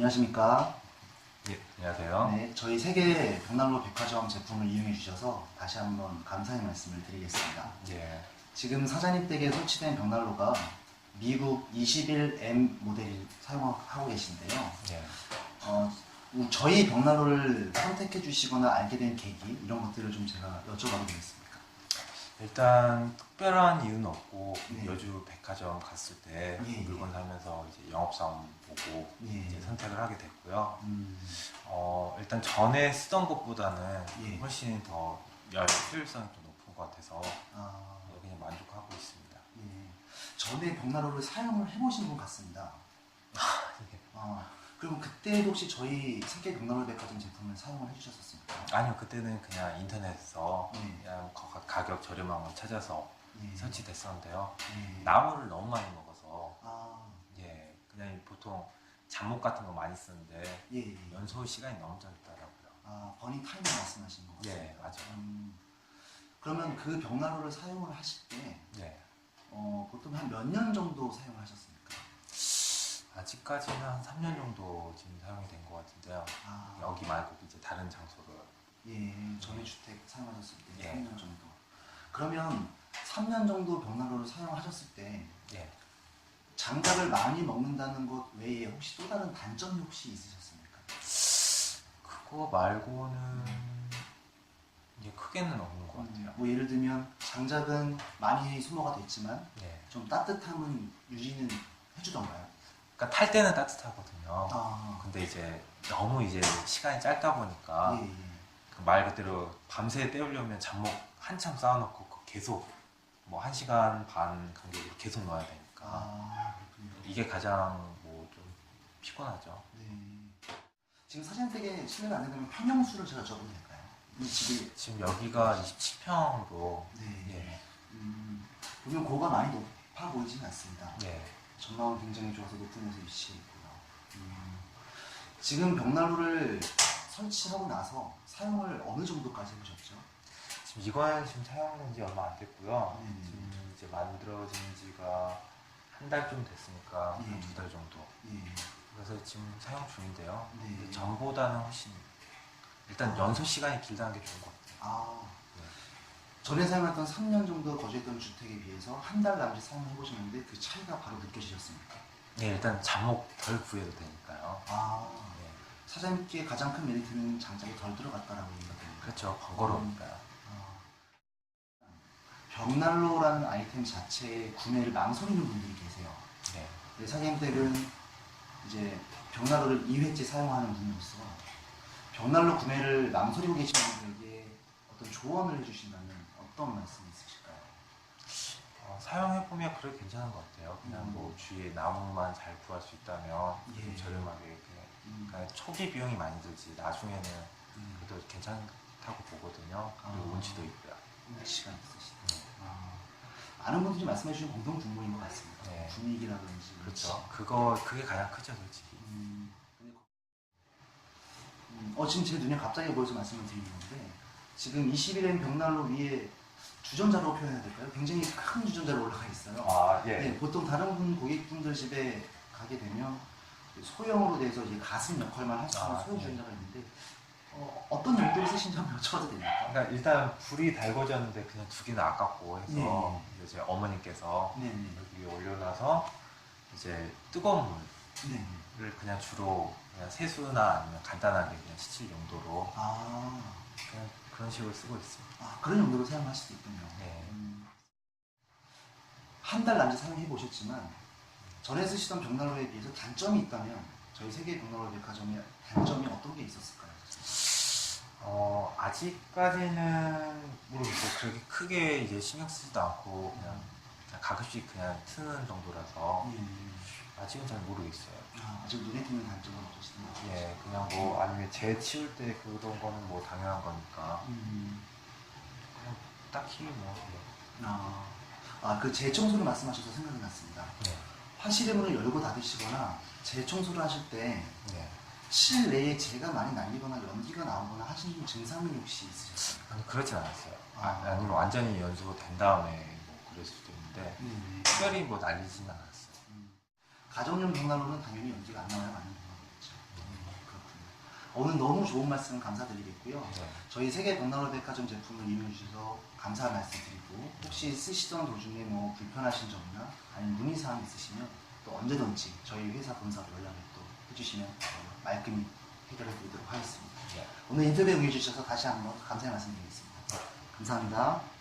안녕하십니까. 예, 안녕하세요. 네, 저희 세계 벽난로 백화점 제품을 이용해 주셔서 다시 한번 감사의 말씀을 드리겠습니다. 예, 지금 사장님 댁에 설치된 벽난로가 미국 21M 모델을 사용하고 계신데요. 예. 저희 벽난로를 선택해 주시거나 알게 된 계기 이런 것들을 좀 제가 여쭤봐도 되겠습니까? 일단 특별한 이유는 없고 네. 여주 백화점 갔을 때 예, 물건 사면서 이제 영업사원 보고 예. 이제 선택을 하게 됐고요. 음, 일단 전에 쓰던 것보다는 예. 훨씬 더 효율성이 좀 높은 것 같아서 아, 그냥 만족하고 있습니다. 예. 전에 벽난로를 사용을 해보신 분 같습니다. 그럼 그때도 혹시 저희 세계 벽난로 백화점 제품을 사용을 해주셨었습니까? 아니요, 그때는 그냥 인터넷에서 예. 그냥 가격 저렴한 거 찾아서 예. 설치됐었는데요. 예. 나무를 너무 많이 먹어서 아, 예, 그냥 보통 잡목 같은 거 많이 쓰는데 예, 예. 연소 시간이 너무 짧더라고요. 아, 버닝 타임을 말씀하시는 거 같습니다. 예, 맞아요. 그러면 그 벽난로를 사용을 하실 때 예, 보통 한 몇 년 정도 사용을 하셨습니까? 아직까지는 한 3년 정도 지금 사용이 된 것 같은데요. 아, 여기 말고 이제 다른 장소를. 예, 전에 주택 사용하셨을 때 예. 3년 정도. 그러면 3년 정도 벽난로를 사용하셨을 때 예, 장작을 많이 먹는다는 것 외에 혹시 또 다른 단점이 혹시 있으셨습니까? 그거 말고는 이제 크게는 없는 것 같아요. 뭐 예를 들면 장작은 많이 소모가 됐지만 예, 좀 따뜻함은 유지는 해주던가요? 그러니까 탈 때는 따뜻하거든요. 아, 근데 이제 너무 이제 시간이 짧다 보니까 예, 예. 그 말 그대로 밤새 때우려면 잡목 한참 쌓아놓고 계속 뭐 1시간 반 간격으로 계속 넣어야 되니까 아, 그렇군요. 이게 가장 뭐 좀 피곤하죠. 네. 지금 사진댁에 실례가 안 된다면 평형수를 제가 적어도 될까요? 이 집이, 지금 여기가 27평으로 네. 예, 보면 고가 많이 높아 보이진 않습니다. 예. 전망은 굉장히 좋아서 높은 곳에 위치해 있고요. 지금 벽난로를 설치하고 나서 사용을 어느 정도까지 해보셨죠? 지금 이건 지금 사용한 지 얼마 안 됐고요. 네네. 지금 이제 만들어진 지가 한 달 좀 됐으니까 한 예. 2달 정도. 예. 그래서 지금 사용 중인데요. 네. 전보다는 훨씬 일단 연소 시간이 길다는 게 좋은 것 같아요. 아, 네. 전에 사용했던 3년 정도 거주했던 주택에 비해서 한 달 남짓 사용해 보셨는데 그 차이가 바로 느껴지셨습니까? 네, 일단 잡목 덜 구해도 되니까요. 아, 네. 사장님께 가장 큰 메리트는 장작이 덜 들어갔다라고 얘기가 됩니다. 그렇죠. 번거로우니까요. 벽난로라는 아이템 자체의 구매를 망설이는 분들이 계세요. 네. 네, 사장님 댁은 이제 벽난로를 2회째 사용하는 분으로서 벽난로 구매를 망설이고 계시는 분에게 어떤 조언을 해주신다면 어떤 말씀이 있으실까요? 사용해보면 그래 괜찮은 것 같아요. 그냥 음. 뭐 주위에 나무만 잘 구할 수 있다면 예. 좀 저렴하게 그러니까 초기 비용이 많이 들지 나중에는 그래도 괜찮다고 보거든요. 그리고 아. 운치도 있고요. 시간 있으시다. 많은 분들이 말씀해 주신 공동 분모인 것 같습니다. 네. 분위기라든지. 그렇죠. 그게 가장 크죠, 솔직히. 지금 제 눈에 갑자기 보여서 말씀을 드리는 건데 지금 21M 벽난로 위에 주전자로 표현해야 될까요? 굉장히 큰 주전자로 올라가 있어요. 아, 네, 보통 다른 고객분들 집에 가게 되면 소형으로 돼서 이제 가슴 역할만 할 수 있는 소형 네. 주전자가 있는데 어떤 용도로 쓰신지 한번 여쭤봐도 됩니까? 그러니까 일단 불이 달궈졌는데 그냥 두 개는 아깝고 해서 이제 어머니께서 네네. 여기 위에 올려놔서 이제 뜨거운 네. 물을 그냥 주로 그냥 세수나 아니면 간단하게 그냥 씻을 용도로 아, 그냥 그런 식으로 쓰고 있습니다. 그런 용도로 사용할 수도 있군요. 네. 한 달 남짓 사용해 보셨지만 전에 쓰시던 벽난로에 비해서 단점이 있다면 저희 세계 벽난로 백화점의 단점이 어떤 게 있었을까요? 아직까지는 모르겠어요. 그렇게 크게 이제 신경 쓰지도 않고 그냥 가끔씩 그냥 트는 정도라서 아직은 잘 모르겠어요. 아직 눈에 띄는 단점은 없으시나요? 예, 그냥 뭐 아니면 재 치울 때 그런 거는 뭐 당연한 거니까 그냥 딱히 뭐 그 재청소를 말씀하셔서 생각이 났습니다. 네, 화실의 문을 열고 닫으시거나 재청소를 하실 때 네. 실내에 재가 많이 날리거나 연기가 나오거나 하시는 증상이 혹시 있으셨어요? 아니 그렇진 않았어요. 아. 아니면 완전히 연소된 다음에 뭐 그럴 수도 있는데 특별히 뭐 날리지는 않았어요. 가정용 벽난로는 당연히 연기가 안 나와야 맞는 벽난로겠죠. 오늘 너무 좋은 말씀 감사드리겠고요. 네. 저희 세계 벽난로 백화점 제품을 이용해 주셔서 감사 말씀드리고 혹시 쓰시던 도중에 뭐 불편하신 점이나 아니면 문의사항 있으시면 또 언제든지 저희 회사 본사로 연락을 또 해주시면 말끔히 해결해 드리도록 하겠습니다. 네. 오늘 인터뷰에 응해 주셔서 다시 한번 감사의 말씀드리겠습니다. 감사합니다.